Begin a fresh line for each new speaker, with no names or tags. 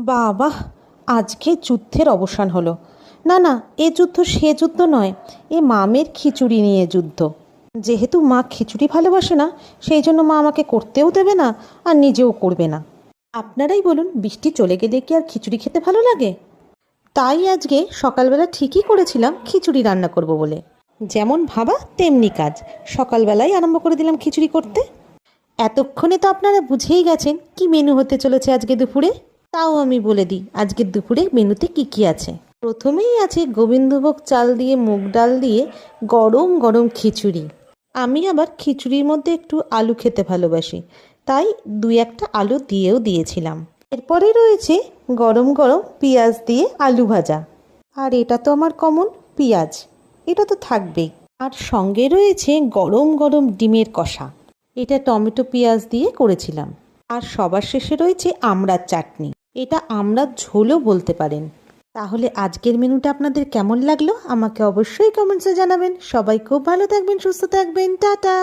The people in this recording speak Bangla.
বাবা, আজকে যুদ্ধের অবসান হলো। না না, এ যুদ্ধ সে যুদ্ধ নয়, এ মামের খিচুড়ি নিয়ে যুদ্ধ। যেহেতু মা খিচুড়ি ভালোবাসে না, সেই জন্য মা আমাকে করতেও দেবে না আর নিজেও করবে না। আপনারাই বলুন, বৃষ্টি চলে গেলে কি আর খিচুড়ি খেতে ভালো লাগে? তাই আজকে সকালবেলা ঠিকই করেছিলাম খিচুড়ি রান্না করব বলে। যেমন ভাবা তেমনি কাজ, সকালবেলায় আরম্ভ করে দিলাম খিচুড়ি করতে। এতক্ষণে তো আপনারা বুঝেই গেছেন কি মেনু হতে চলেছে আজকে দুপুরে। তাও আমি বলে দিই আজকের দুপুরে মেনুতে কি কি আছে। প্রথমেই আছে গোবিন্দভোগ চাল দিয়ে মুগ ডাল দিয়ে গরম গরম খিচুড়ি। আমি আবার খিচুড়ির মধ্যে একটু আলু খেতে ভালোবাসি, তাই দুই একটা আলু দিয়েও দিয়েছিলাম। এরপরে রয়েছে গরম গরম পেঁয়াজ দিয়ে আলু ভাজা। আর এটা তো আমার কমন, পেঁয়াজ, এটা তো থাকবেই। আর সঙ্গে রয়েছে গরম গরম ডিমের কষা, এটা টমেটো পেঁয়াজ দিয়ে করেছিলাম। আর সবার শেষে রয়েছে আমড়ার চাটনি, এটা আমড়ার ঝোলও বলতে পারেন। তাহলে আজকের মেনুটা আপনাদের কেমন লাগলো আমাকে অবশ্যই কমেন্টসে জানাবেন। সবাই খুব ভালো থাকবেন, সুস্থ থাকবেন, টাটা।